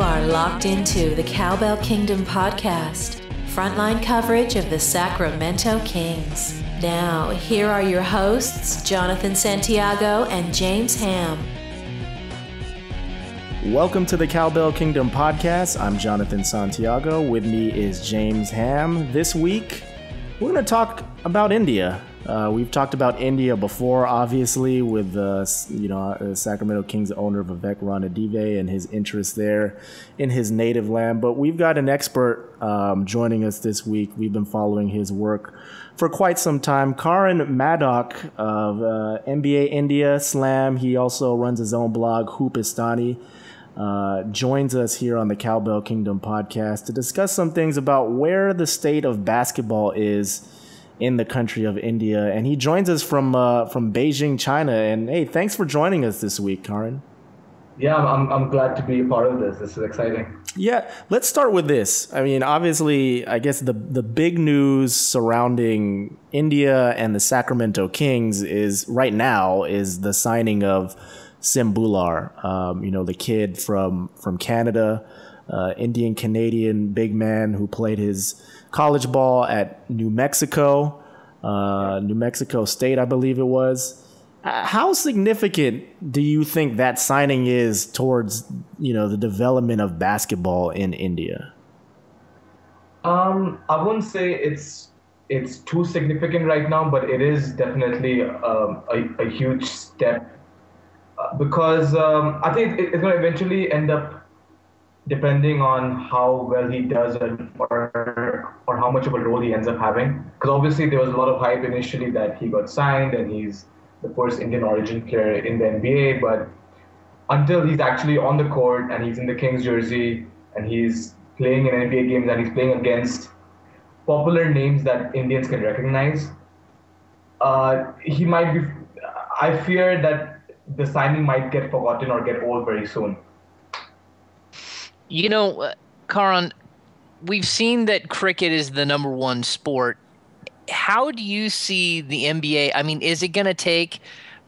are locked into the Cowbell Kingdom Podcast, frontline coverage of the Sacramento Kings. Now, here are your hosts, Jonathan Santiago and James Ham. Welcome to the Cowbell Kingdom Podcast. I'm Jonathan Santiago. With me is James Ham. This week, we're going to talk about India. We've talked about India before, obviously, with Sacramento Kings owner Vivek Ranadive and his interest there in his native land. But we've got an expert joining us this week. We've been following his work for quite some time. Karan Madhok of NBA India Slam. He also runs his own blog, Hoopistani. Joins us here on the Cowbell Kingdom Podcast to discuss some things about where the state of basketball is in the country of India. And he joins us from Beijing, China. And hey, thanks for joining us this week, Karan. Yeah, I'm glad to be a part of this. This is exciting. Yeah, let's start with this. I mean, obviously, I guess the big news surrounding India and the Sacramento Kings is right now is the signing of Sim Bhullar, the kid from Canada, Indian-Canadian big man who played his college ball at New Mexico State, I believe it was. How significant do you think that signing is towards, the development of basketball in India? I wouldn't say it's too significant right now, but it is definitely a huge step because I think it's going to eventually end up depending on how well he does or how much of a role he ends up having. Because obviously there was a lot of hype initially that he got signed and he's the first Indian origin player in the NBA, but until he's actually on the court and he's in the Kings jersey and he's playing in NBA games and he's playing against popular names that Indians can recognize, he might be. I fear that the signing might get forgotten or get old very soon. Karan, we've seen that cricket is the number one sport. How do you see the NBA? I mean, is it going to take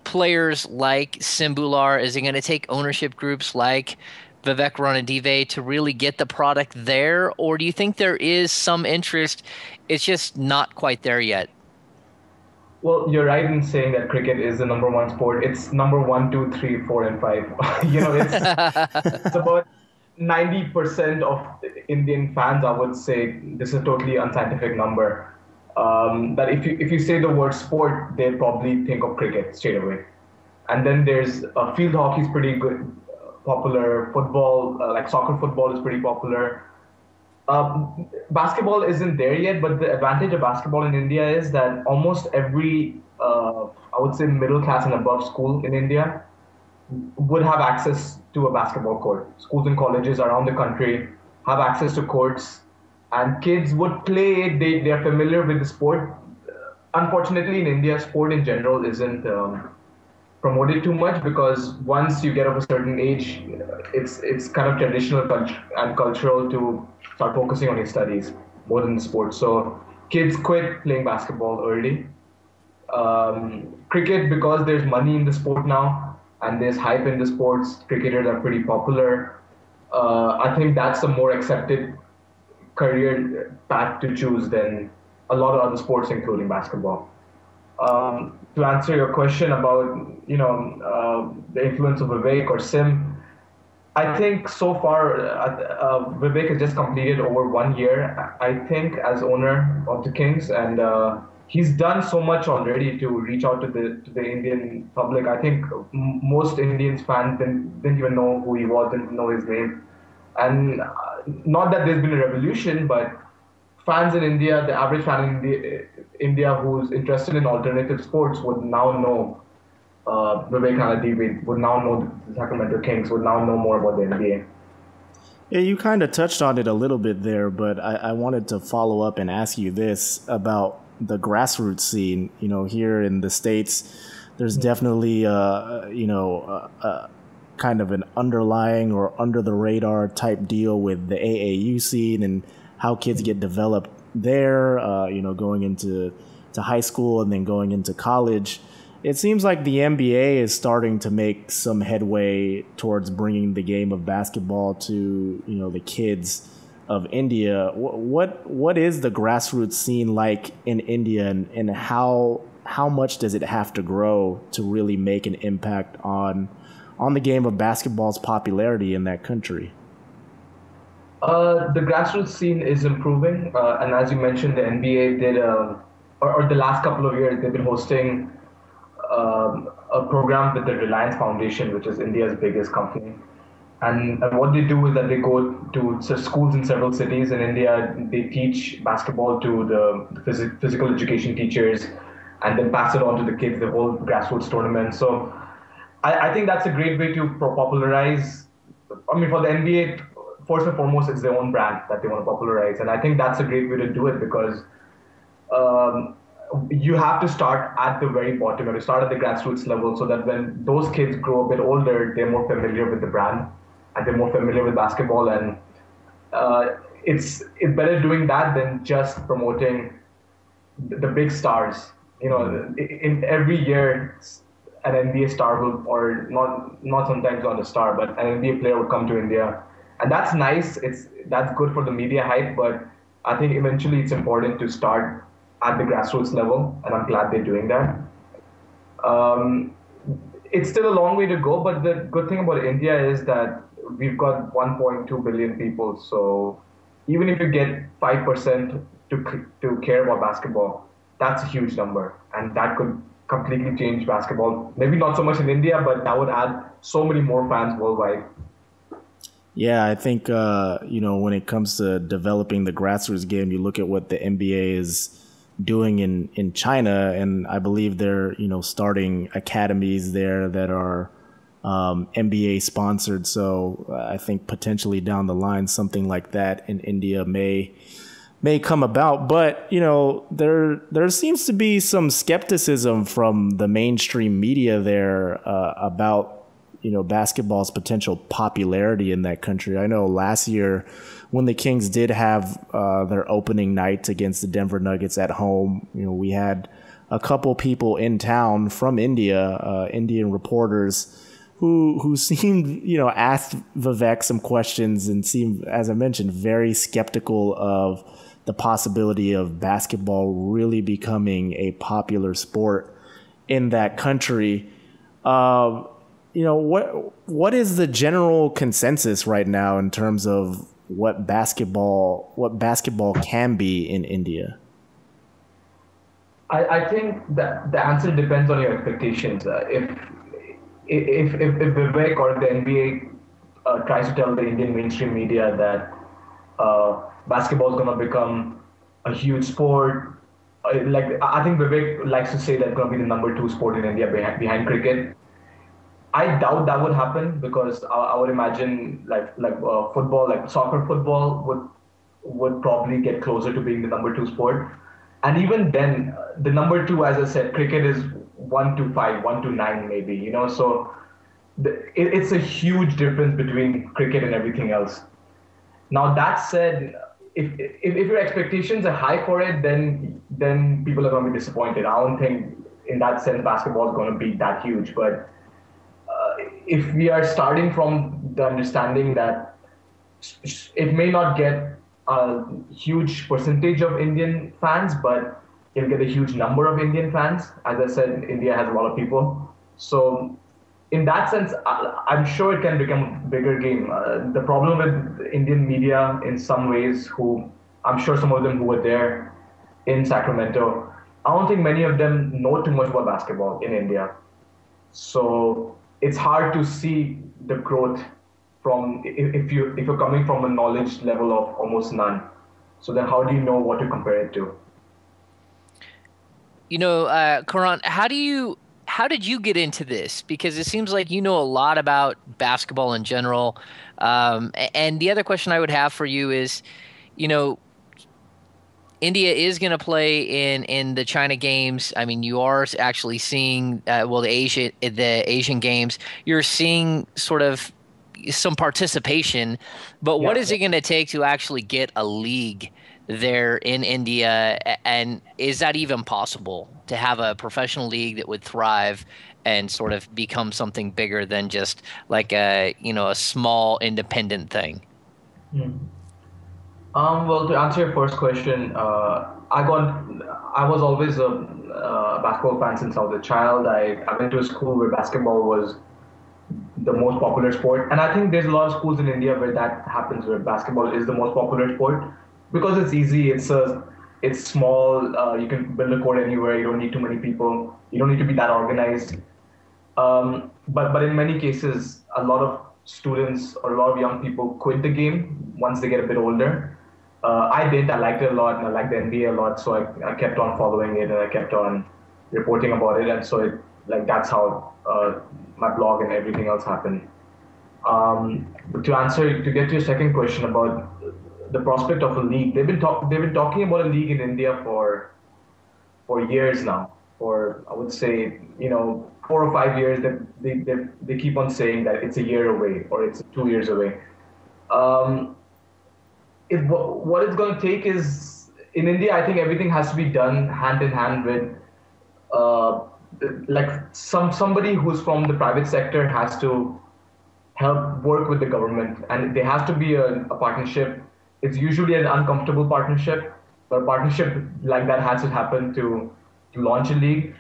players like Sim Bhullar? Is it going to take ownership groups like Vivek Ranadive to really get the product there? Or do you think there is some interest? It's just not quite there yet. Well, you're right in saying that cricket is the number one sport. It's number 1, 2, 3, 4, and 5. It's about 90% of Indian fans, I would say, this is a totally unscientific number. That if you say the word sport, they probably think of cricket straight away. And then there's field hockey is pretty good, popular. Football, like soccer football, is pretty popular. Basketball isn't there yet, but the advantage of basketball in India is that almost every, I would say, middle class and above school in India would have access to a basketball court. Schools and colleges around the country have access to courts, and kids would play it. They are familiar with the sport. Unfortunately, in India, sport in general isn't promoted too much because once you get of a certain age, it's kind of traditional and cultural to start focusing on your studies more than the sport. So kids quit playing basketball early. Cricket, because there's money in the sport now and there's hype in the sports, cricketers are pretty popular. I think that's a more accepted career path to choose than a lot of other sports, including basketball. To answer your question about the influence of Vivek or Sim, I think so far Vivek has just completed over 1 year, I think, as owner of the Kings, and he's done so much already to reach out to the Indian public. I think most Indians fans didn't even know who he was, didn't know his name, and not that there's been a revolution, but fans in India, the average fan in India who's interested in alternative sports would now know Vivek Ranadive, would now know the Sacramento Kings, would now know more about the NBA. Yeah, you kind of touched on it a little bit there, but I wanted to follow up and ask you this about the grassroots scene. Here in the States, there's definitely, kind of an underlying or under the radar type deal with the AAU scene and how kids get developed there, going into high school and then going into college. It seems like the NBA is starting to make some headway towards bringing the game of basketball to, the kids of India. What is the grassroots scene like in India, and how much does it have to grow to really make an impact on the game of basketball's popularity in that country? The grassroots scene is improving, and as you mentioned, the NBA did, or the last couple of years, they've been hosting a program with the Reliance Foundation, which is India's biggest company. And what they do is that they go to schools in several cities in India. They teach basketball to the physical education teachers, and then pass it on to the kids, the whole grassroots tournament. So I think that's a great way to popularize. I mean, for the NBA, first and foremost, it's their own brand that they want to popularize. And I think that's a great way to do it, because you have to start at the very bottom, or to start at the grassroots level, so that when those kids grow a bit older, they're more familiar with the brand and they're more familiar with basketball. And it's better doing that than just promoting the big stars. In every year, an NBA star will, or not sometimes not a star, but an NBA player will come to India. And that's nice. That's good for the media hype, but I think eventually it's important to start at the grassroots level, and I'm glad they're doing that. It's still a long way to go, but the good thing about India is that we've got 1.2 billion people. So even if you get 5% to care about basketball, that's a huge number, and that could completely change basketball. Maybe not so much in India, but that would add so many more fans worldwide. Yeah, I think, when it comes to developing the grassroots game, you look at what the NBA is doing in China, and I believe they're, starting academies there that are NBA sponsored. So I think potentially down the line, something like that in India may come about. But, there seems to be some skepticism from the mainstream media there about basketball's potential popularity in that country. I know last year when the Kings did have their opening night against the Denver Nuggets at home, we had a couple people in town from India, Indian reporters who seemed, asked Vivek some questions and seemed, as I mentioned, very skeptical of the possibility of basketball really becoming a popular sport in that country. What is the general consensus right now in terms of what basketball can be in India? I think that the answer depends on your expectations. If Vivek or the NBA tries to tell the Indian mainstream media that basketball is going to become a huge sport, I think Vivek likes to say that it's going to be the number 2 sport in India behind cricket. I doubt that would happen, because I would imagine like football, like soccer football would probably get closer to being the number 2 sport. And even then, the number 2, as I said, cricket is 1 to 5, 1 to 9 maybe, so it's a huge difference between cricket and everything else. Now that said, if your expectations are high for it, then people are going to be disappointed. I don't think in that sense basketball is going to be that huge, but if we are starting from the understanding that it may not get a huge percentage of Indian fans, but it'll get a huge number of Indian fans. As I said, India has a lot of people. So in that sense, I'm sure it can become a bigger game. The problem with Indian media in some ways, who I'm sure some of them who were there in Sacramento, I don't think many of them know too much about basketball in India. So it's hard to see the growth from if you're coming from a knowledge level of almost none. So then how do you know what to compare it to? Karan, how did you get into this? Because it seems like you know a lot about basketball in general. And the other question I would have for you is, India is going to play in the China games. I mean, you are actually seeing, the Asian games. You're seeing sort of some participation, but what is it going to take to actually get a league there in India? And is that even possible to have a professional league that would thrive and sort of become something bigger than just like a small independent thing? Hmm. Well, to answer your first question, I was always a basketball fan since I was a child. I went to a school where basketball was the most popular sport, and I think there's a lot of schools in India where that happens, where basketball is the most popular sport because it's easy. It's small. You can build a court anywhere. You don't need too many people. You don't need to be that organized. But in many cases, a lot of students or a lot of young people quit the game once they get a bit older. I did. I liked it a lot, and I liked the NBA a lot, so I kept on following it, and I kept on reporting about it, and so that's how my blog and everything else happened. To get to your second question about the prospect of a league, they've been talking about a league in India for years now. For, I would say, 4 or 5 years, that they keep on saying that it's a year away or it's 2 years away. What it's going to take is, in India, I think everything has to be done hand in hand with somebody who's from the private sector has to help work with the government, and there has to be a partnership. It's usually an uncomfortable partnership, but a partnership like that has to happen to launch a league.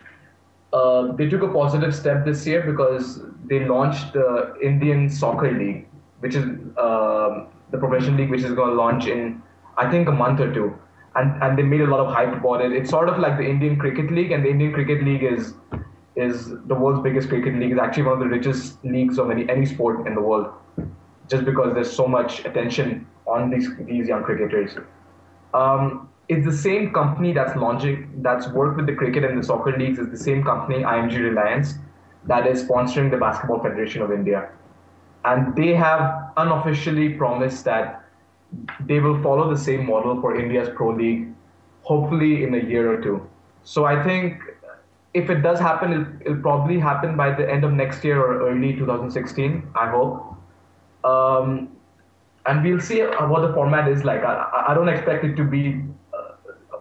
They took a positive step this year because they launched the Indian Soccer League, which is the professional league, which is going to launch in, I think, a month or two. And they made a lot of hype about it. It's sort of like the Indian Cricket League, and the Indian Cricket League is the world's biggest cricket league. It's actually one of the richest leagues of any sport in the world, just because there's so much attention on these young cricketers. It's the same company that's worked with the cricket and the soccer leagues. It's the same company, IMG Reliance, that is sponsoring the Basketball Federation of India. And they have unofficially promised that they will follow the same model for India's Pro League, hopefully in a year or two. So I think if it does happen, it'll probably happen by the end of next year or early 2016, I hope. And we'll see what the format is like. I don't expect it to be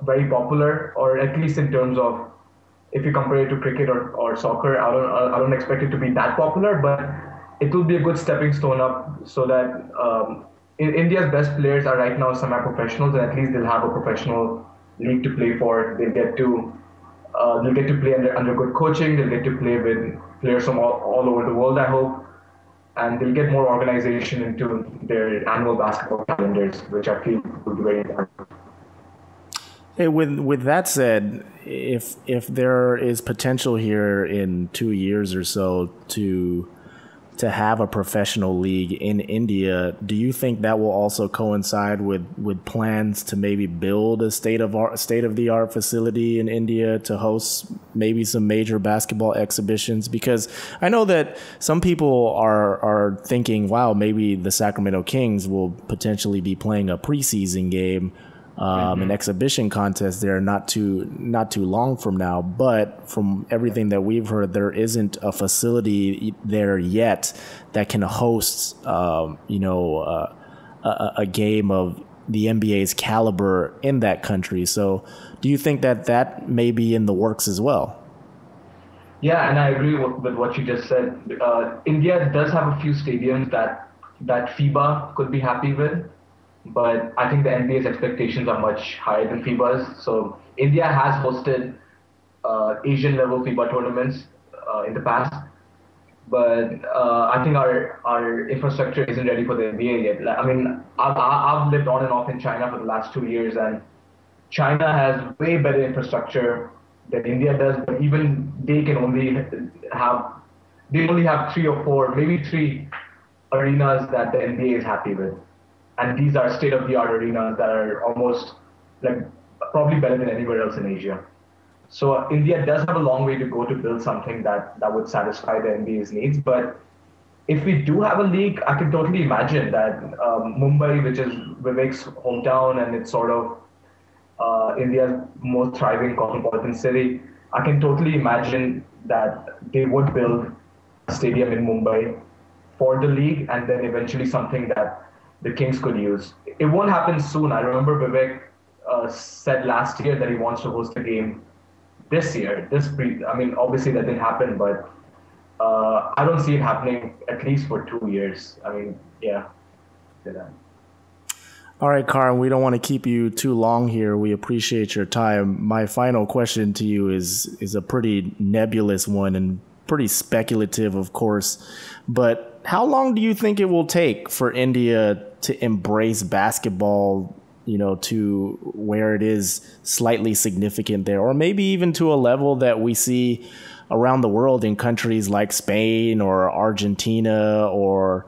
very popular, or at least in terms of, if you compare it to cricket or soccer, I don't expect it to be that popular, but it will be a good stepping stone up, so that India's best players are right now semi-professionals, and at least they'll have a professional league to play for. They'll get to play under good coaching. They'll get to play with players from all over the world, I hope, and they'll get more organization into their annual basketball calendars, which I feel will be very important. Hey, with that said, if there is potential here in 2 years or so to have a professional league in India, do you think that will also coincide with plans to maybe build a state of the art facility in India to host maybe some major basketball exhibitions? Because I know that some people are thinking, wow, maybe the Sacramento Kings will potentially be playing a preseason game, an exhibition contest there not too long from now. But from everything that we've heard, there isn't a facility there yet that can host a game of the NBA's caliber in that country. So do you think that may be in the works as well? Yeah, and I agree with what you just said. India does have a few stadiums that FIBA could be happy with, but I think the NBA's expectations are much higher than FIBA's. So India has hosted Asian level FIBA tournaments in the past, but I think our infrastructure isn't ready for the NBA yet. I mean, I've lived on and off in China for the last 2 years, and China has way better infrastructure than India does, but even they only have 3 or 4, maybe 3 arenas that the NBA is happy with. And these are state-of-the-art arenas that are almost probably better than anywhere else in Asia. So India does have a long way to go to build something that would satisfy the NBA's needs. But if we do have a league, I can totally imagine that Mumbai, which is Vivek's hometown, and it's sort of India's most thriving cosmopolitan city, I can totally imagine that they would build a stadium in Mumbai for the league, and then eventually something that the Kings could use. It won't happen soon. I remember Vivek said last year that he wants to host a game this year. Obviously that didn't happen, but I don't see it happening at least for 2 years. I mean, yeah. All right, Karan, we don't want to keep you too long here. We appreciate your time. My final question to you is a pretty nebulous one and pretty speculative, of course. But how long do you think it will take for India to embrace basketball, to where it is slightly significant there, or maybe even to a level that we see around the world in countries like Spain or Argentina or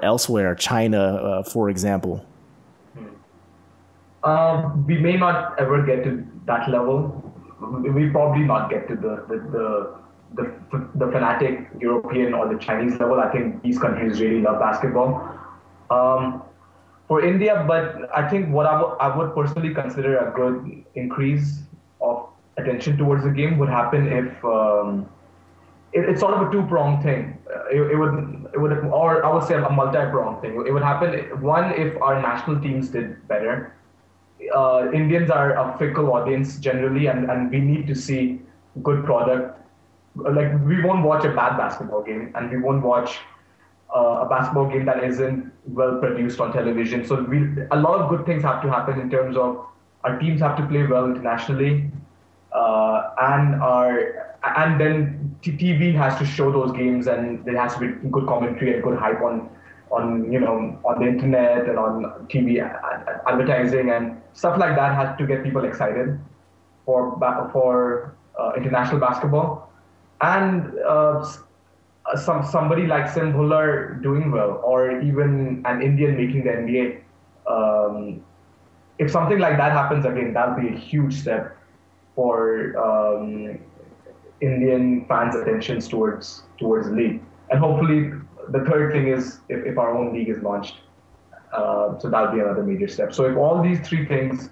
elsewhere, China, for example? We may not ever get to that level. We probably not get to the fanatic European or the Chinese level. I think these countries really love basketball. For India, but I think what I would personally consider a good increase of attention towards the game would happen if it's sort of a two-pronged thing. It would, or I would say a multi-pronged thing. It would happen, one, if our national teams did better. Indians are a fickle audience generally, and we need to see good product. Like, we won't watch a bad basketball game, and we won't watch a basketball game that isn't well produced on television. So a lot of good things have to happen in terms of our teams have to play well internationally, and then TV has to show those games, and there has to be good commentary and good hype on the internet and on TV advertising and stuff like that has to get people excited for international basketball. And somebody like Sim Bhullar doing well, or even an Indian making the NBA. If something like that happens again, that'll be a huge step for Indian fans' attentions towards the league. And hopefully, the third thing is if our own league is launched. So that'll be another major step. So if all these three things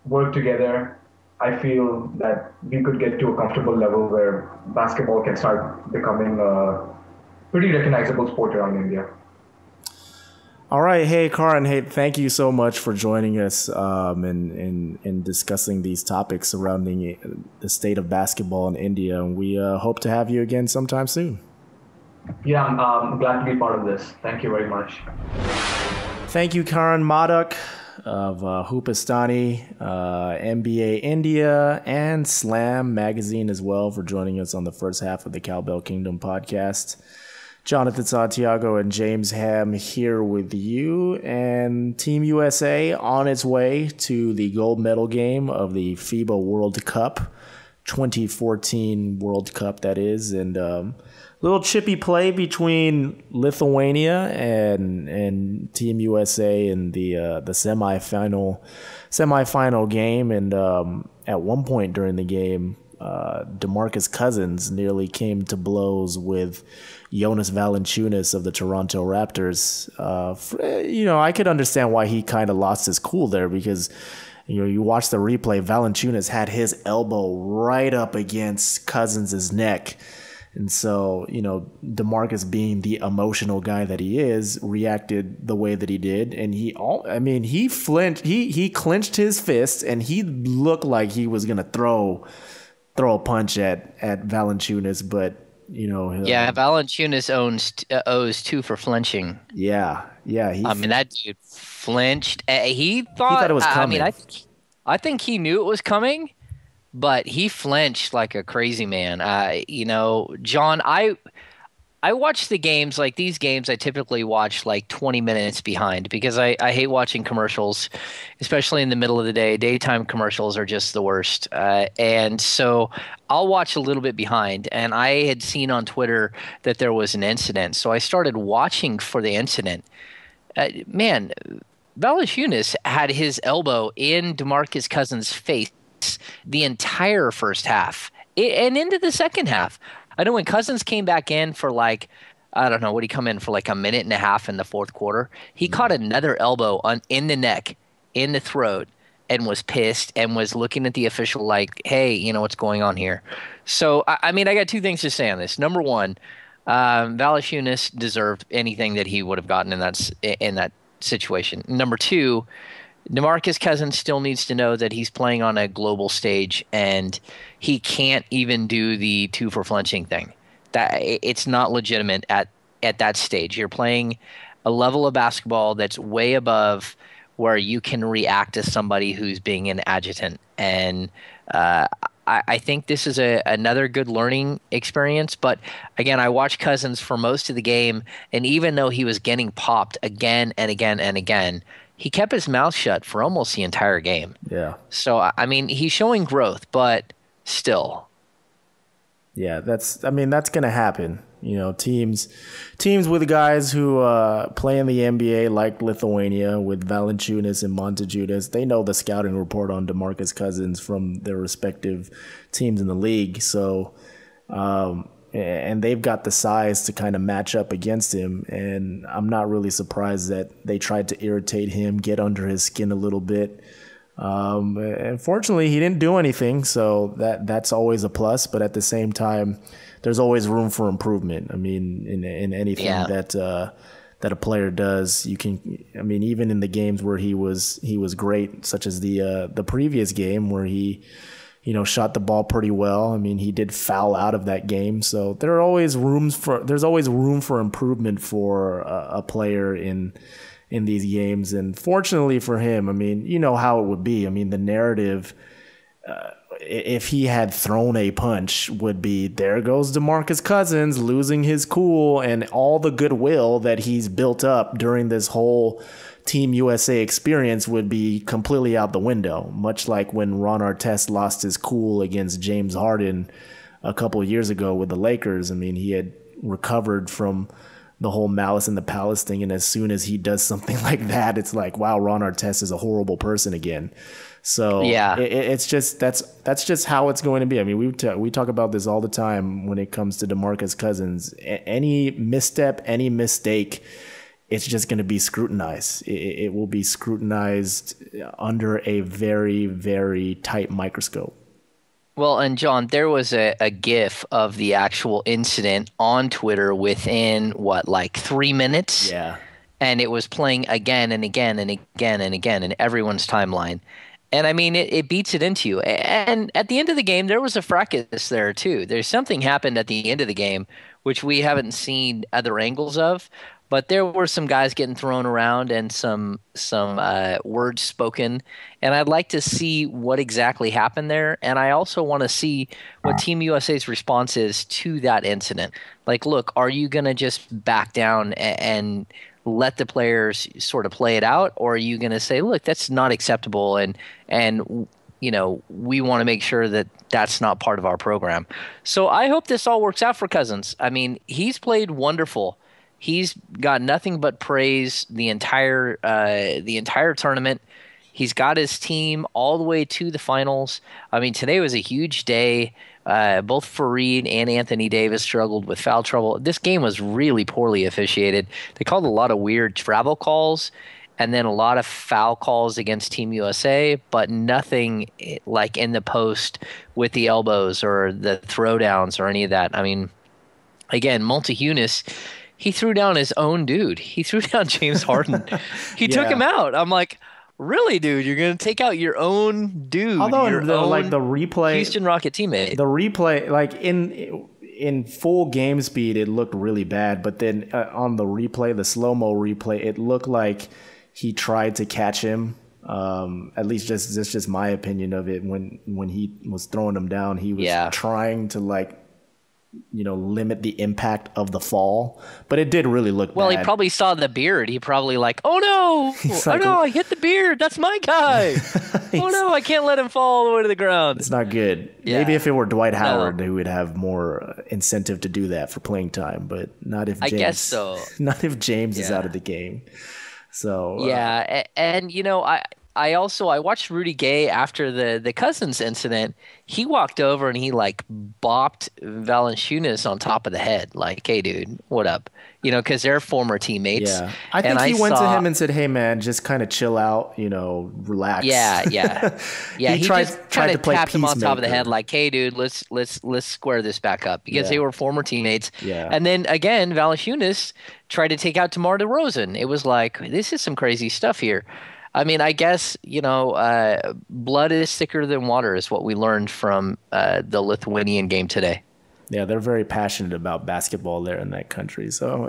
work together, I feel that we could get to a comfortable level where basketball can start becoming a pretty recognizable sport around India. All right. Hey, Karan. Hey, thank you so much for joining us and discussing these topics surrounding the state of basketball in India. And we hope to have you again sometime soon. Yeah, I'm glad to be part of this. Thank you very much. Thank you, Karan Madhok of Hoopistani, NBA India, and Slam Magazine as well for joining us on the first half of the Cowbell Kingdom podcast. Jonathan Santiago and James Ham here with you, and Team USA on its way to the gold medal game of the FIBA World Cup, 2014 World Cup that is, and little chippy play between Lithuania and Team USA in the semifinal game, and at one point during the game, DeMarcus Cousins nearly came to blows with Jonas Valanciunas of the Toronto Raptors. I could understand why he kind of lost his cool there, because you watch the replay, Valanciunas had his elbow right up against Cousins' neck. And so, DeMarcus, being the emotional guy that he is, reacted the way that he did. And he flinched, he clenched his fists, and he looked like he was going to throw a punch at Valanciunas, but, Valanciunas owes 2 for flinching. Yeah. That dude flinched. He thought it was coming. I think he knew it was coming. But he flinched like a crazy man. John, I watch the games, like these games, I typically watch like 20 minutes behind, because I hate watching commercials, especially in the middle of the day. Daytime commercials are just the worst. And so I'll watch a little bit behind. And I had seen on Twitter that there was an incident. So I started watching for the incident. Valanciunas had his elbow in DeMarcus Cousins' face the entire first half and into the second half. I know when Cousins came back in for would he come in for like a minute and a half in the fourth quarter? He caught another elbow in the neck, in the throat, and was pissed and was looking at the official like, hey, what's going on here? So, I got 2 things to say on this. Number one, Valanciunas deserved anything that he would have gotten in that situation. Number 2, DeMarcus Cousins still needs to know that he's playing on a global stage, and he can't even do the two for flinching thing. That it's not legitimate at that stage. You're playing a level of basketball that's way above where you can react to somebody who's being an adjutant. And I think this is another good learning experience. But again, I watched Cousins for most of the game, and even though he was getting popped again and again and again, he kept his mouth shut for almost the entire game. Yeah. So, I mean, he's showing growth, but still. Yeah, that's going to happen. You know, teams with guys who play in the NBA like Lithuania with Valanciunas and Montejudas, they know the scouting report on DeMarcus Cousins from their respective teams in the league. So, and they've got the size to kind of match up against him. And I'm not really surprised that they tried to irritate him, get under his skin a little bit. Unfortunately, he didn't do anything, so that's always a plus. But at the same time, there's always room for improvement. I mean, in anything that a player does, you can. I mean, even in the games where he was great, such as the previous game where he, shot the ball pretty well. I mean, he did foul out of that game, so there's always room for improvement for a player in these games. And fortunately for him, I mean, you know how it would be. I mean, the narrative, if he had thrown a punch, would be, there goes DeMarcus Cousins losing his cool, and all the goodwill that he's built up during this whole Team USA experience would be completely out the window, much like when Ron Artest lost his cool against James Harden a couple of years ago with the Lakers. I mean, he had recovered from the whole Malice in the Palace thing, and as soon as he does something like that, it's like, wow, Ron Artest is a horrible person again. So yeah, it's just that's just how it's going to be. I mean, we talk about this all the time when it comes to DeMarcus Cousins. Any misstep, any mistake, it's just going to be scrutinized. It will be scrutinized under a very, very tight microscope. Well, and John, there was a GIF of the actual incident on Twitter within, 3 minutes? Yeah. And it was playing again and again and again and again in everyone's timeline. And I mean, it beats it into you. And at the end of the game, there was a fracas there too. There's something happened at the end of the game, which we haven't seen other angles of. But there were some guys getting thrown around and some words spoken. And I'd like to see what exactly happened there. And I also want to see what Team USA's response is to that incident. Like, look, are you going to just back down and let the players sort of play it out? Or are you going to say, look, that's not acceptable, and we want to make sure that that's not part of our program. So I hope this all works out for Cousins. I mean, he's played wonderful. He's got nothing but praise the entire tournament. He's got his team all the way to the finals. I mean, today was a huge day. Both Fareed and Anthony Davis struggled with foul trouble. This game was really poorly officiated. They called a lot of weird travel calls and then a lot of foul calls against Team USA, but nothing like in the post with the elbows or the throwdowns or any of that. I mean, again, Montejunas, he threw down his own dude. He threw down James Harden. He took him out. I'm like, really, dude? You're going to take out your own dude? Although the replay, Houston Rocket teammate. The replay, like in full game speed, it looked really bad. But then on the replay, the slow-mo replay, it looked like he tried to catch him. At least that's just my opinion of it. When he was throwing him down, he was trying to limit the impact of the fall, but it did really look bad. He probably saw the beard. He probably oh no, I hit the beard. That's my guy. Oh no, I can't let him fall all the way to the ground. It's not good. Yeah. Maybe if it were Dwight Howard, who would have more incentive to do that for playing time, but not if James, I guess so. Not if James is out of the game. So and I watched Rudy Gay after the Cousins incident. He walked over and he bopped Valanciunas on top of the head. Like, hey, dude, what up? Because they're former teammates. Yeah, I think he went to him and said, hey, man, just kind of chill out, relax. Yeah. he tried to tap him on top of the head, like, hey, dude, let's square this back up, because they were former teammates. Yeah. And then again, Valanciunas tried to take out DeMar DeRozan. It was like, this is some crazy stuff here. I mean, I guess, blood is thicker than water is what we learned from the Lithuanian game today. Yeah, they're very passionate about basketball there in that country. So,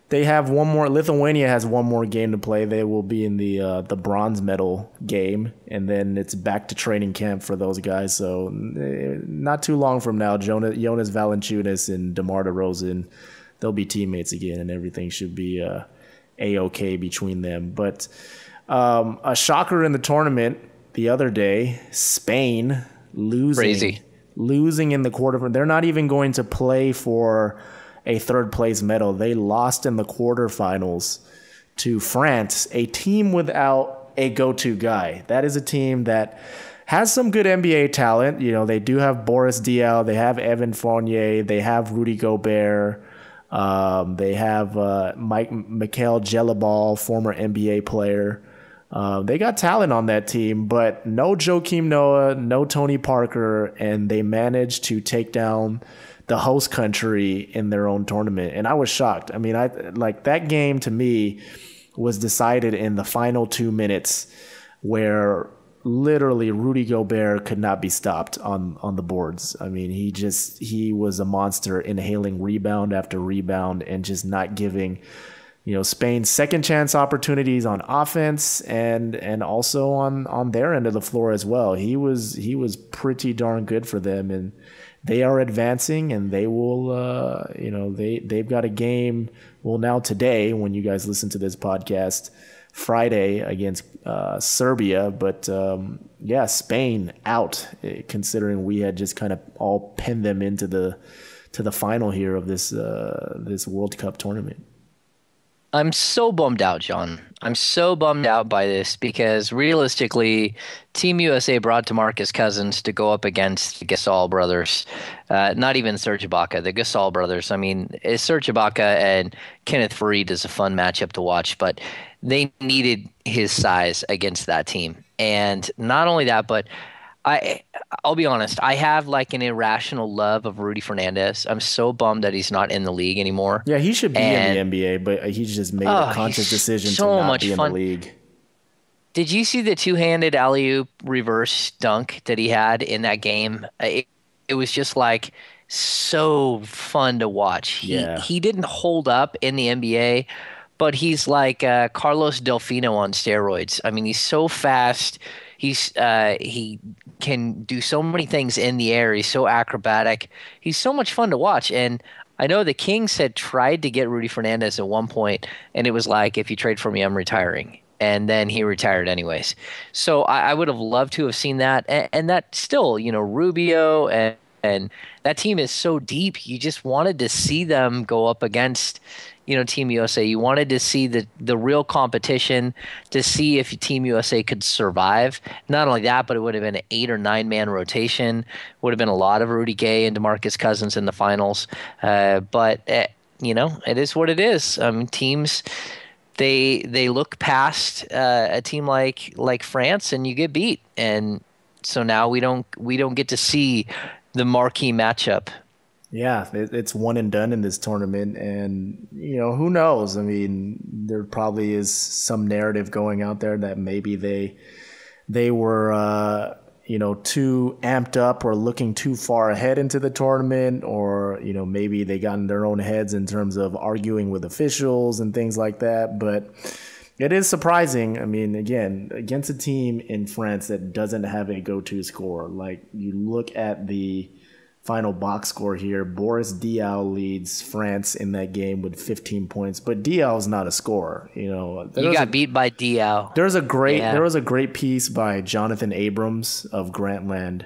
they have one more. Lithuania has one more game to play. They will be in the bronze medal game, and then it's back to training camp for those guys. So, not too long from now, Jonas Valanciunas and DeMar DeRozan, they'll be teammates again, and everything should be A-OK between them. But a shocker in the tournament the other day, Spain losing in the quarter. They're not even going to play for a third place medal. They lost in the quarterfinals to France, a team without a go-to guy. That is a team that has some good NBA talent. They do have Boris Diaw, they have Evan Fournier, they have Rudy Gobert, they have Mikhail Jelabal, former NBA player. They got talent on that team, but no Joakim Noah, no Tony Parker, and they managed to take down the host country in their own tournament. And I was shocked. I mean, that game to me was decided in the final 2 minutes where literally Rudy Gobert could not be stopped on the boards. I mean, he was a monster, inhaling rebound after rebound and just not giving Spain's second chance opportunities on offense and also on their end of the floor as well. He was pretty darn good for them, and they are advancing, and they will they've got a game now today when you guys listen to this podcast, Friday against Serbia. But Spain out, considering we had just kind of all pinned them into the final here of this World Cup tournament. I'm so bummed out, John. I'm so bummed out by this because realistically, Team USA brought DeMarcus Cousins to go up against the Gasol brothers. Not even Serge Ibaka, the Gasol brothers. I mean, Serge Ibaka and Kenneth Faried is a fun matchup to watch, but they needed his size against that team. And not only that, but I'll be honest, I have like an irrational love of Rudy Fernandez. I'm so bummed that he's not in the league anymore. Yeah, he should be in the NBA, but he's just made a conscious decision to not be in the league. Did you see the two-handed alley-oop reverse dunk that he had in that game? It was just like so fun to watch. He didn't hold up in the NBA, but he's like Carlos Delfino on steroids. I mean, he's so fast. He can do so many things in the air. He's so acrobatic. He's so much fun to watch. And I know the Kings had tried to get Rudy Fernandez at one point, and it was like, if you trade for me, I'm retiring. And then he retired anyways. So I would have loved to have seen that. And that still, Rubio and that team is so deep. You just wanted to see them go up against Team USA. You wanted to see the real competition to see if Team USA could survive. Not only that, but it would have been an 8 or 9 man rotation. Would have been a lot of Rudy Gay and DeMarcus Cousins in the finals. But it is what it is. Teams, they look past a team like France, and you get beat. And so now we don't get to see the marquee matchup. Yeah, it's one and done in this tournament, and who knows? I mean, there probably is some narrative going out there that maybe they were too amped up or looking too far ahead into the tournament, or maybe they got in their own heads in terms of arguing with officials and things like that. But it is surprising. I mean, again, against a team in France that doesn't have a go-to scorer, like you look at the final box score here, Boris Diaw leads France in that game with 15 points, but Diaw is not a scorer. You got beat by Diaw. There was a great piece by Jonathan Abrams of Grantland,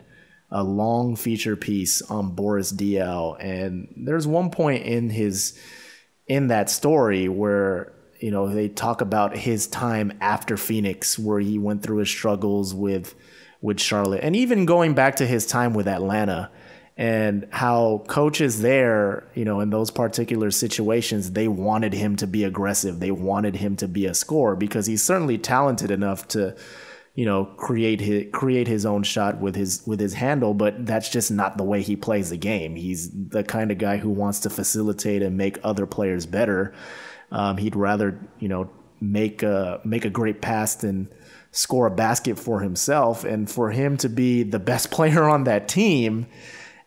a long feature piece on Boris Diaw, and there's one point in that story where they talk about his time after Phoenix, where he went through his struggles with Charlotte, and even going back to his time with Atlanta. And how coaches there, in those particular situations, they wanted him to be aggressive. They wanted him to be a scorer because he's certainly talented enough to, create his own shot with his handle. But that's just not the way he plays the game. He's the kind of guy who wants to facilitate and make other players better. He'd rather, make a great pass and score a basket for himself, and for him to be the best player on that team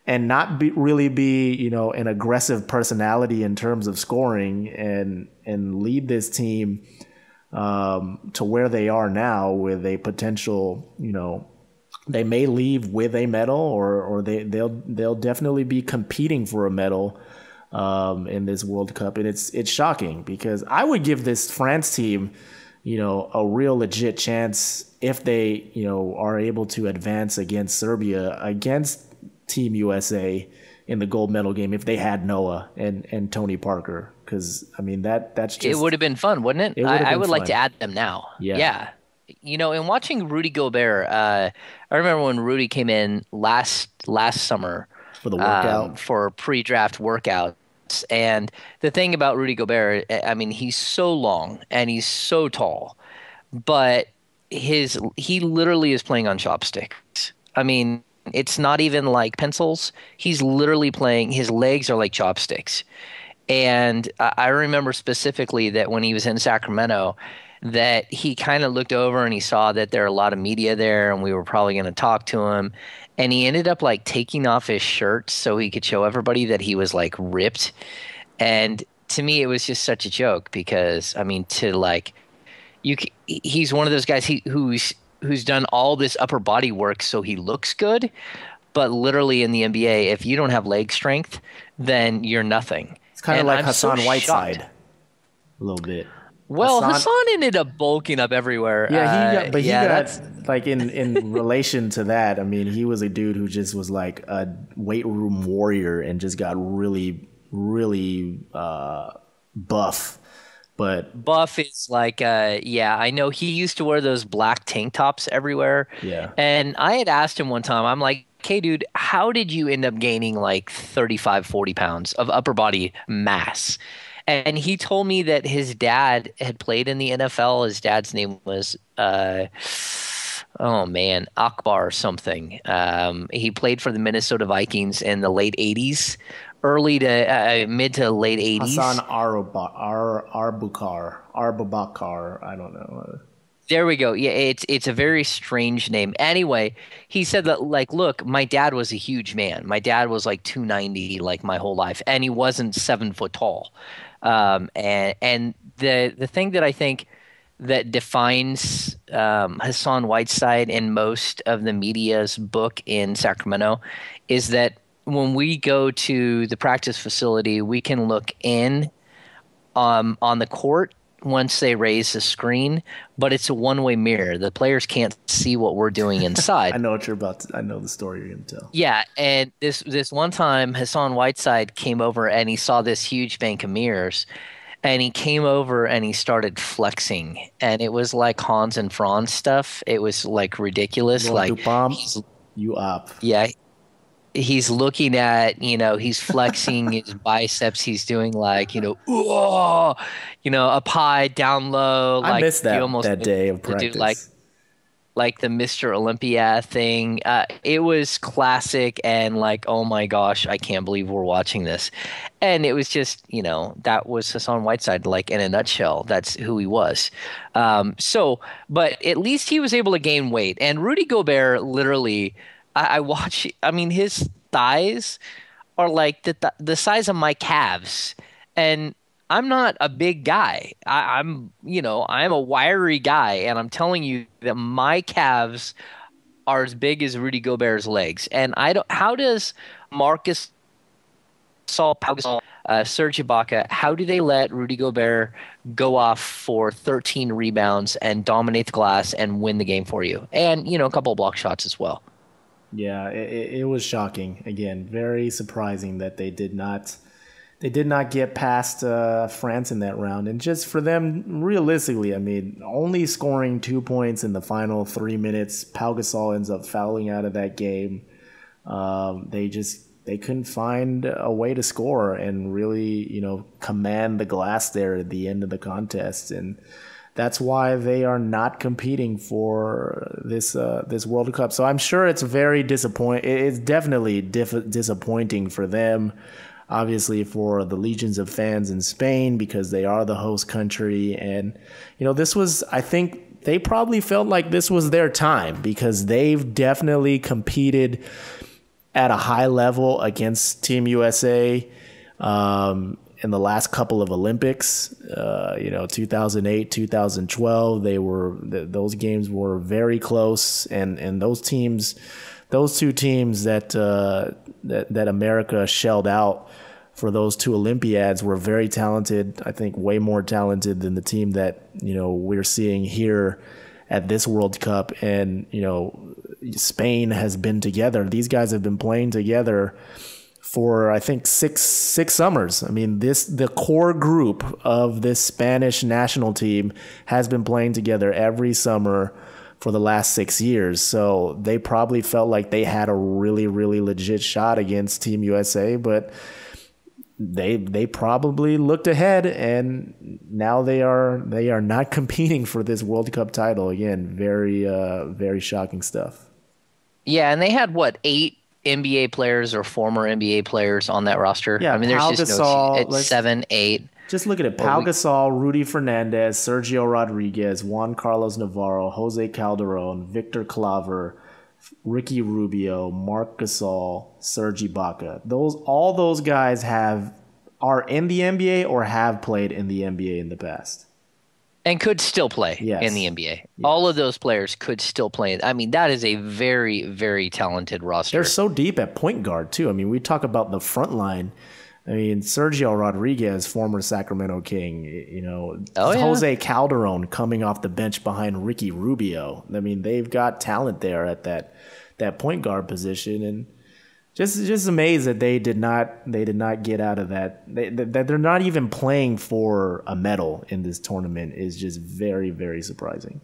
and not really be an aggressive personality in terms of scoring and lead this team to where they are now with a potential, they may leave with a medal or they'll definitely be competing for a medal in this World Cup. And it's shocking because I would give this France team a real legit chance if they, are able to advance against Serbia, against Team USA in the gold medal game if they had Noah and Tony Parker. Because, that's just... It would have been fun, wouldn't it? I would like to add them now. Yeah. In watching Rudy Gobert, I remember when Rudy came in last summer for the workout, for pre-draft workouts. And the thing about Rudy Gobert, he's so long and he's so tall, but he literally is playing on chopsticks. It's not even like pencils. He's literally playing. His legs are like chopsticks. And I remember specifically that when he was in Sacramento, that he kind of looked over and he saw that there are a lot of media there and we were probably going to talk to him. And he ended up like taking off his shirt so he could show everybody that he was like ripped. And to me, it was just such a joke because, he's one of those guys who's done all this upper body work so he looks good. But literally in the NBA, if you don't have leg strength, then you're nothing. It's kind of like Hassan Whiteside a little bit. Well, Hassan ended up bulking up everywhere. Yeah, he got like in relation to that. He was a dude who just was like a weight room warrior and just got really, really buff. But buff is like, I know he used to wear those black tank tops everywhere. Yeah, and I had asked him one time. I'm like, "Hey, dude, how did you end up gaining like 35, 40 pounds of upper body mass?" And he told me that his dad had played in the NFL. His dad's name was, Akbar or something. He played for the Minnesota Vikings in the late 80s, mid to late 80s. Hassan Arbabakar, I don't know. There we go. Yeah, it's a very strange name. Anyway, he said that, like, look, my dad was a huge man. My dad was like 290 like my whole life, and he wasn't 7 foot tall. And the thing that I think that defines Hassan Whiteside in most of the media's book in Sacramento is that when we go to the practice facility, we can look in on the court once they raise the screen, but it's a one-way mirror. The players can't see what we're doing inside. I know what you're about to. I know the story you're going to tell. Yeah, and this one time, Hassan Whiteside came over and he saw this huge bank of mirrors, and he came over and he started flexing, and it was like Hans and Franz stuff. It was like ridiculous. You up? Yeah. He's looking at, he's flexing his biceps. He's doing like, up high, down low. I missed that day of practice. Like the Mr. Olympia thing. It was classic and like, oh my gosh, I can't believe we're watching this. And it was just, that was Hassan Whiteside, like in a nutshell. That's who he was. But at least he was able to gain weight. And Rudy Gobert literally – I watch. His thighs are like the size of my calves, and I'm not a big guy. I'm a wiry guy, and I'm telling you that my calves are as big as Rudy Gobert's legs. And how does Marcus Gasol, Serge Ibaka, how do they let Rudy Gobert go off for 13 rebounds and dominate the glass and win the game for you, and a couple of block shots as well? Yeah, it was shocking. Again, very surprising that they did not get past France in that round. And just for them, realistically, only scoring 2 points in the final 3 minutes. Pau Gasol ends up fouling out of that game. They couldn't find a way to score and really, command the glass there at the end of the contest. And that's why they are not competing for this World Cup. So I'm sure it's very disappointing. It's definitely disappointing for them. obviously for the legions of fans in Spain because they are the host country. And, this was, I think they probably felt like this was their time because they've definitely competed at a high level against Team USA in the last couple of Olympics. 2008, 2012, those games were very close, and those two teams that America shelled out for those two Olympiads were very talented. I think way more talented than the team that we're seeing here at this World Cup. And Spain has been together. These guys have been playing together for I think six summers. I mean, the core group of this Spanish national team has been playing together every summer for the last 6 years. So they probably felt like they had a really, really legit shot against Team USA, but they probably looked ahead, and now they are not competing for this World Cup title again. Very very shocking stuff. Yeah, and they had 8 NBA players or former NBA players on that roster? Yeah, I mean, there's Pau just Gasol, no 7, 8. Just look at it. Pau Gasol, Rudy Fernandez, Sergio Rodriguez, Juan Carlos Navarro, Jose Calderon, Victor Claver, Ricky Rubio, Marc Gasol, Serge Ibaka. All those guys are in the NBA or have played in the NBA in the past. And could still play in the NBA. Yes. All of those players could still play. I mean, that is a very, very talented roster. They're so deep at point guard, too. I mean, we talk about the front line. I mean, Sergio Rodriguez, former Sacramento King, Jose Calderon coming off the bench behind Ricky Rubio. I mean, they've got talent there at that point guard position, and just amazed that they did not get out of that. That they're not even playing for a medal in this tournament is just very, very surprising.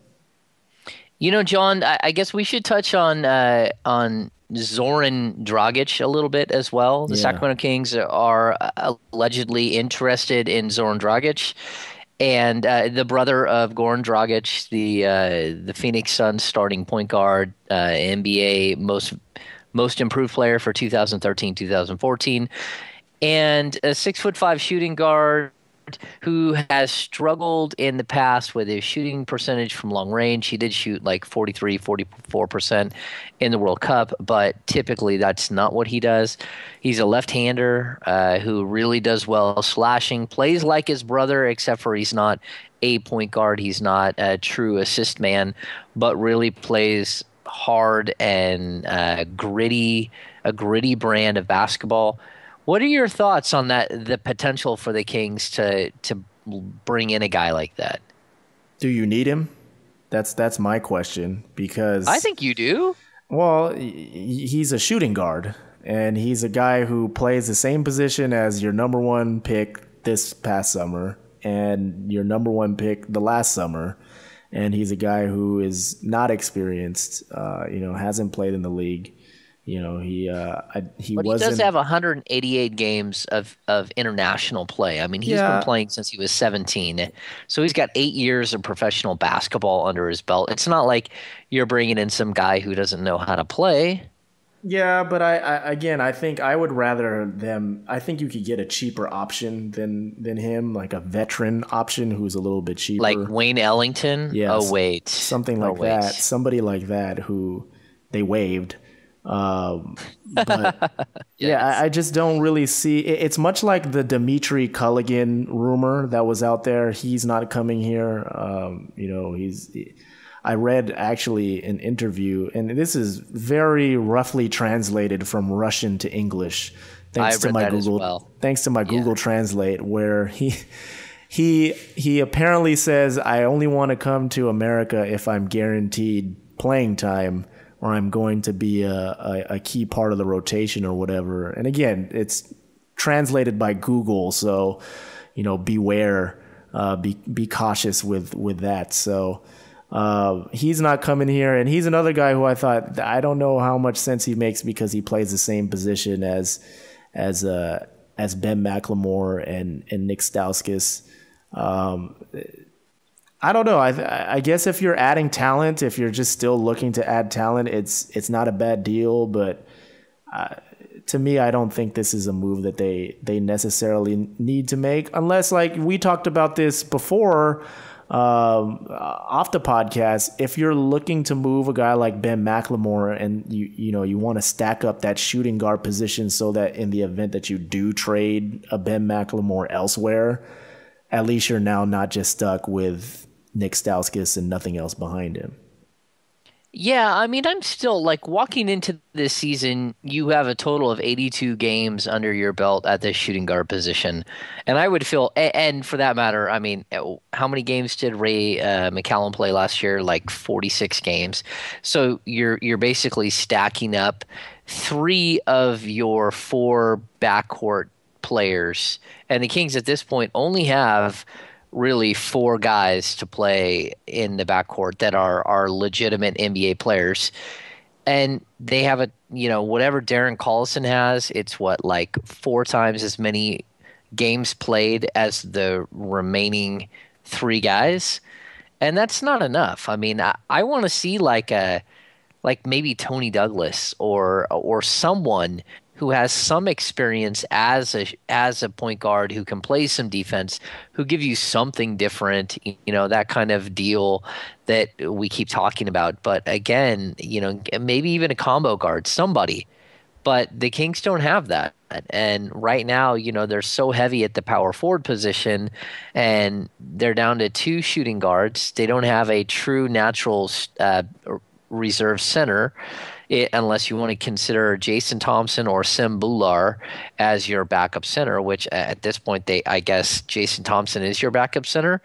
John, I guess we should touch on Zoran Dragic a little bit as well. The Sacramento Kings are allegedly interested in Zoran Dragic, and the brother of Goran Dragic, the Phoenix Suns starting point guard, NBA most improved player for 2013-2014, and a 6'5" shooting guard who has struggled in the past with his shooting percentage from long range. He did shoot like 44% in the World Cup, but typically that's not what he does. He's a left-hander who really does well slashing, plays like his brother, except for he's not a point guard. He's not a true assist man, but really plays hard and a gritty brand of basketball. What are your thoughts on that? The potential for the Kings to bring in a guy like that? Do you need him? That's my question, because I think you do. Well, he's a shooting guard, and he's a guy who plays the same position as your number one pick this past summer and your number one pick the last summer. And he's a guy who is not experienced, hasn't played in the league. But he does have 188 games of international play. I mean, he's been playing since he was 17. So he's got 8 years of professional basketball under his belt. It's not like you're bringing in some guy who doesn't know how to play. Yeah, but I think I would rather them. I think you could get a cheaper option than him, like a veteran option who's a little bit cheaper, like Wayne Ellington. Yeah, something like that. Somebody like that who they waived. But yeah, I just don't really see. It's much like the Dimitri Culligan rumor that was out there. He's not coming here. I read actually an interview, and this is very roughly translated from Russian to English, thanks to my Google Translate, where he apparently says, "I only want to come to America if I'm guaranteed playing time, or I'm going to be a key part of the rotation or whatever." And again, it's translated by Google, so beware, be cautious with that. So. He's not coming here, and he's another guy who I thought, I don't know how much sense he makes because he plays the same position as Ben McLemore and Nick Stauskas. I don't know. I guess if you're adding talent, if you're just still looking to add talent, it's not a bad deal. But to me, I don't think this is a move that they necessarily need to make, unless, like we talked about this before off the podcast, if you're looking to move a guy like Ben McLemore and you want to stack up that shooting guard position so that in the event that you do trade a Ben McLemore elsewhere, at least you're now not just stuck with Nick Stauskas and nothing else behind him. Yeah, I mean, I'm still like walking into this season, you have a total of 82 games under your belt at the shooting guard position. And I would feel, and for that matter, I mean, how many games did Ray McCallum play last year? Like 46 games. So you're basically stacking up 3 of your 4 backcourt players. And the Kings at this point only have really 4 guys to play in the backcourt that are legitimate NBA players. And they have whatever Darren Collison has, it's like 4 times as many games played as the remaining 3 guys. And that's not enough. I mean, I want to see like maybe Tony Douglas or someone who has some experience as a point guard, who can play some defense, who give you something different, that kind of deal that we keep talking about. But again, maybe even a combo guard, somebody. But the Kings don't have that. And right now, they're so heavy at the power forward position, and they're down to 2 shooting guards. They don't have a true natural reserve center. Unless you want to consider Jason Thompson or Sim Bular as your backup center, which at this point, I guess Jason Thompson is your backup center.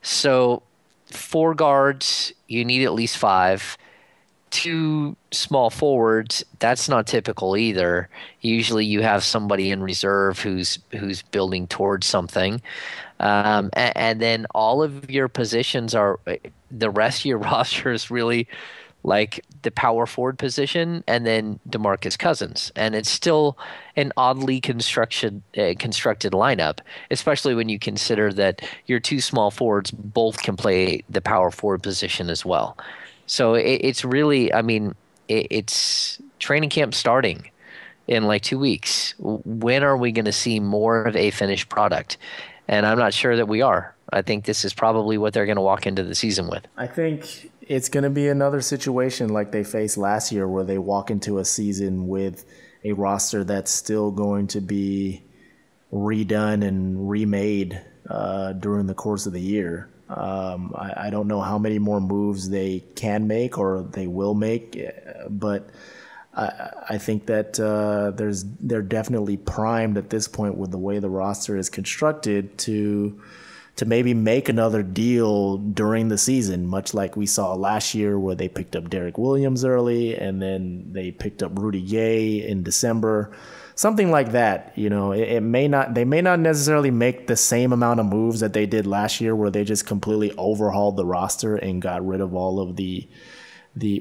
So 4 guards, you need at least 5. 2 small forwards, that's not typical either. Usually you have somebody in reserve who's building towards something. And then all of your positions are – the rest of your roster is really – like the power forward position, and then DeMarcus Cousins. And it's still an oddly constructed lineup, especially when you consider that your 2 small forwards both can play the power forward position as well. So it's really, I mean, it's training camp starting in like 2 weeks. When are we going to see more of a finished product? And I'm not sure that we are. I think this is probably what they're going to walk into the season with. I think it's going to be another situation like they faced last year, where they walk into a season with a roster that's still going to be redone and remade during the course of the year. I don't know how many more moves they can make or they will make, but I think that they're definitely primed at this point with the way the roster is constructed to maybe make another deal during the season, much like we saw last year where they picked up Derek Williams early and then they picked up Rudy Gay in December. Something like that. They may not necessarily make the same amount of moves that they did last year, where they just completely overhauled the roster and got rid of all of the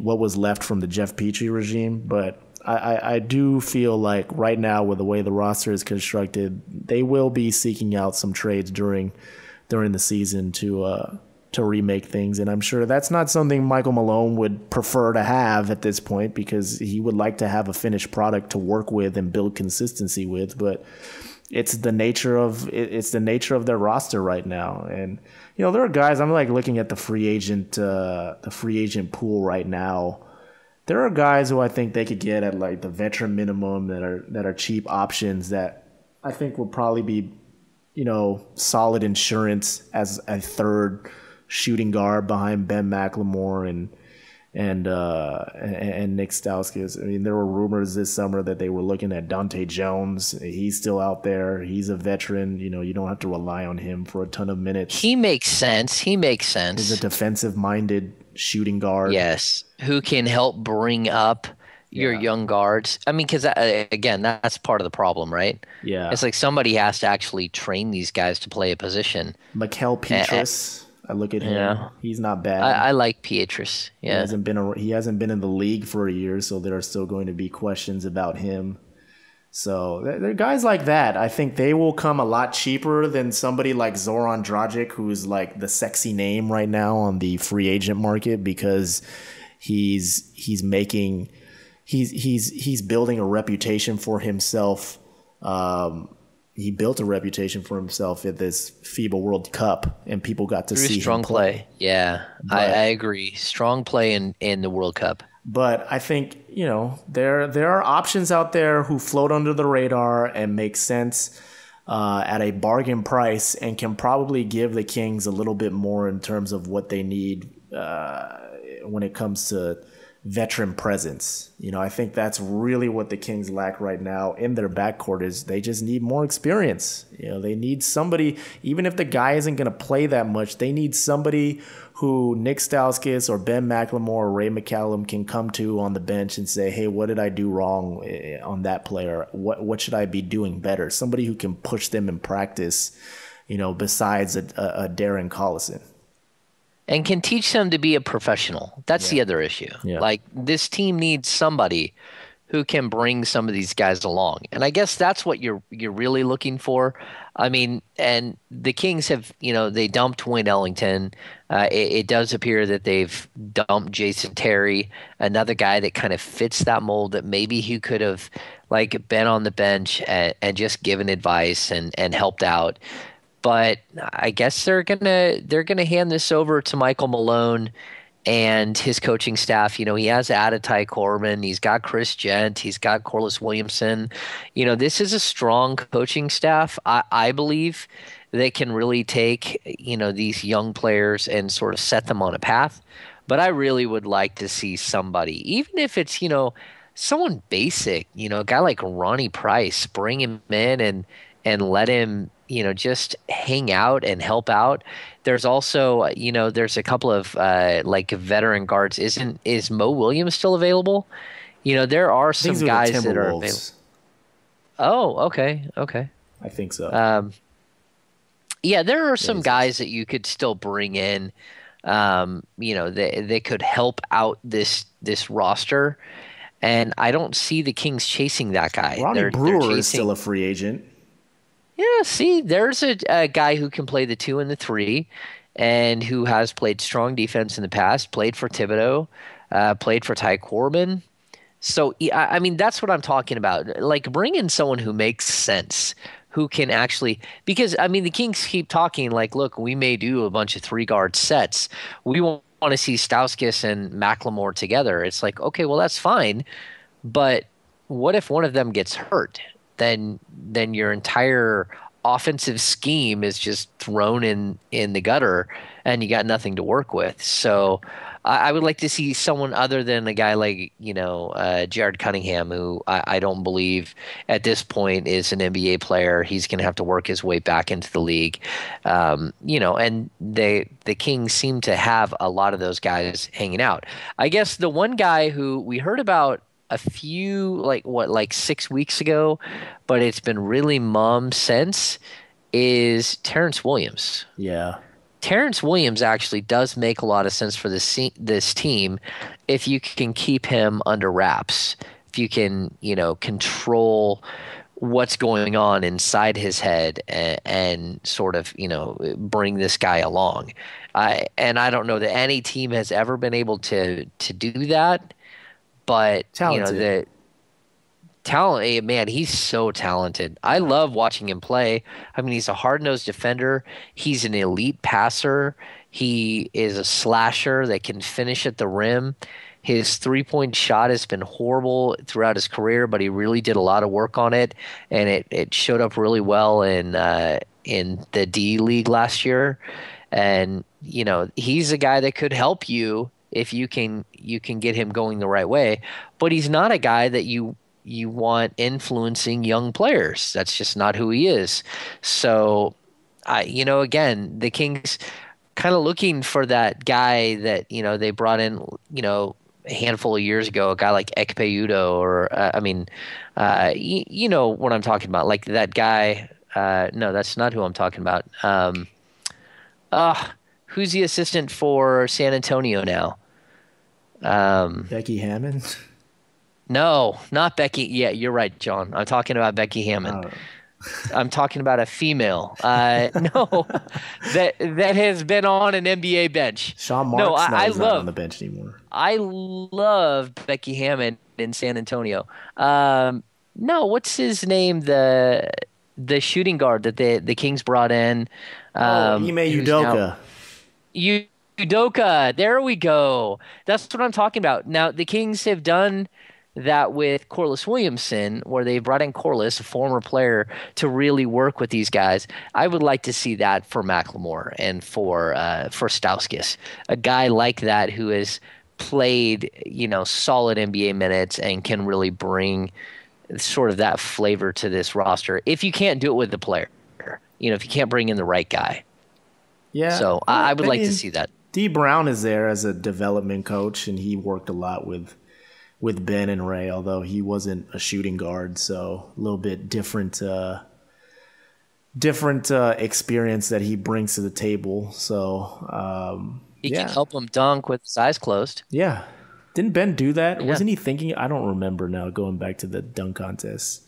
what was left from the Jeff Petrie regime. But I do feel like right now, with the way the roster is constructed, they will be seeking out some trades during the season to remake things. And I'm sure that's not something Michael Malone would prefer to have at this point, because he would like to have a finished product to work with and build consistency with. But it's the nature of their roster right now. And there are guys, I'm like looking at the free agent pool right now. There are guys who I think they could get at like the veteran minimum that are cheap options that I think will probably be solid insurance as a third shooting guard behind Ben McLemore and Nick Stauskas. I mean, there were rumors this summer that they were looking at Dante Jones. He's still out there. He's a veteran. You don't have to rely on him for a ton of minutes. He makes sense. He's a defensive-minded shooting guard. Yes, who can help bring up your young guards. I mean, because, again, that's part of the problem, right? Yeah. It's like somebody has to actually train these guys to play a position. Mikael Pietrus, I look at him. Yeah. He's not bad. I like Pietrus. Yeah. He hasn't been in the league for a year, so there are still going to be questions about him. So there are guys like that. I think they will come a lot cheaper than somebody like Zoran Dragic, who's like the sexy name right now on the free agent market, because he's making he's building a reputation for himself. He built a reputation for himself at this FIBA World Cup, and people got to see strong him play. Yeah, I agree. Strong play in the World Cup. But I think, there are options out there who float under the radar and make sense at a bargain price and can probably give the Kings a little bit more in terms of what they need when it comes to veteran presence. I think that's really what the Kings lack right now in their backcourt is they just need more experience. They need somebody, even if the guy isn't going to play that much, they need somebody who Nick Stauskas or Ben McLemore or Ray McCallum can come to on the bench and say, hey, what did I do wrong on that player? What should I be doing better? Somebody who can push them in practice, besides a Darren Collison. And can teach them to be a professional. That's the other issue. Yeah. Like, this team needs somebody who can bring some of these guys along. And I guess that's what you're really looking for. I mean, and the Kings have, they dumped Wayne Ellington. It does appear that they've dumped Jason Terry, another guy that kind of fits that mold that maybe he could have been on the bench and just given advice and helped out. But I guess they're gonna hand this over to Michael Malone and his coaching staff. He has added Ty Corbin, he's got Chris Gent, he's got Corliss Williamson. This is a strong coaching staff. I believe they can really take these young players and sort of set them on a path. But I really would like to see somebody, even if it's someone basic, a guy like Ronnie Price, bring him in and let him just hang out and help out. There's also, there's a couple of veteran guards. Is Mo Williams still available? There are some guys that are available. Oh, okay. I think so. Yeah, there are some guys that you could still bring in. They could help out this roster, and I don't see the Kings chasing that guy. Ronnie Brewer is still a free agent. Yeah, see, there's a guy who can play the 2 and the 3 and who has played strong defense in the past, played for Thibodeau, played for Ty Corbin. So, I mean, that's what I'm talking about. Bring in someone who makes sense, who can actually – because, I mean, the Kings keep talking look, we may do a bunch of 3-guard sets. We want to see Stauskas and McLemore together. It's okay, well, that's fine. But what if one of them gets hurt? Then your entire offensive scheme is just thrown in the gutter, and you got nothing to work with. So I would like to see someone other than a guy like Jared Cunningham, who I don't believe at this point is an NBA player. He's going to have to work his way back into the league. And the Kings seem to have a lot of those guys hanging out. I guess the one guy who we heard about a few 6 weeks ago, but it's been really mum since, is Terrence Williams. Yeah. Terrence Williams actually does make a lot of sense for this team if you can keep him under wraps, if you can control what's going on inside his head and sort of bring this guy along. And I don't know that any team has ever been able to do that. But talented. The talent, man, he's so talented. I love watching him play. I mean, he's a hard-nosed defender. He's an elite passer. He is a slasher that can finish at the rim. His three-point shot has been horrible throughout his career, but he really did a lot of work on it, and it showed up really well in the D League last year. And he's a guy that could help you if you can get him going the right way. But he's not a guy that you want influencing young players. That's just not who he is. So, again, the Kings kind of looking for that guy that, they brought in, a handful of years ago, a guy like Ekpe Udoh, or, you know what I'm talking about. Like that guy. No, that's not who I'm talking about. Who's the assistant for San Antonio now? Becky Hammond? No, not Becky. Yeah, you're right, John. I'm talking about Becky Hammond. I'm talking about a female. No, that has been on an NBA bench. Sean Marks not on the bench anymore. I love Becky Hammond, in San Antonio. No, what's his name? The shooting guard that the Kings brought in. Ime Udoka. Udoka. There we go. That's what I'm talking about. Now, the Kings have done that with Corliss Williamson, where they brought in Corliss, a former player, to really work with these guys. I would like to see that for McLemore and for Stauskas, a guy like that who has played, solid NBA minutes and can really bring sort of that flavor to this roster. If you can't do it with the player, if you can't bring in the right guy. Yeah. So I would like to see that. D. Brown is there as a development coach, and he worked a lot with Ben and Ray, although he wasn't a shooting guard, so a little bit different experience that he brings to the table. So he can help him dunk with his eyes closed. Yeah. Didn't Ben do that? Yeah. Wasn't he thinking? I don't remember now, going back to the dunk contest.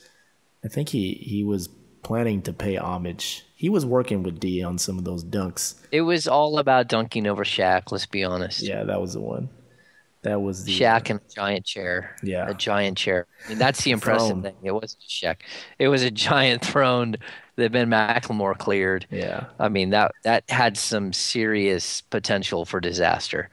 I think he was planning to pay homage. He was working with D on some of those dunks. It was all about dunking over Shaq, let's be honest. Yeah, that was the one. That was the Shaq and a giant chair. Yeah. A giant chair. I mean, that's the impressive thing. It wasn't just Shaq. It was a giant throne that Ben McLemore cleared. Yeah. I mean, that had some serious potential for disaster.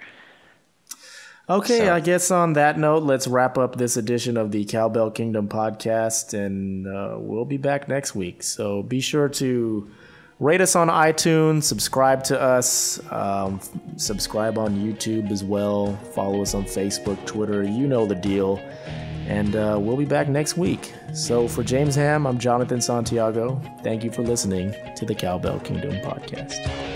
Okay, So- I guess on that note, let's wrap up this edition of the Cowbell Kingdom podcast, and we'll be back next week. So be sure to rate us on iTunes, subscribe to us, subscribe on YouTube as well, follow us on Facebook, Twitter, you know the deal. And we'll be back next week. So for James Ham, I'm Jonathan Santiago. Thank you for listening to the Cowbell Kingdom podcast.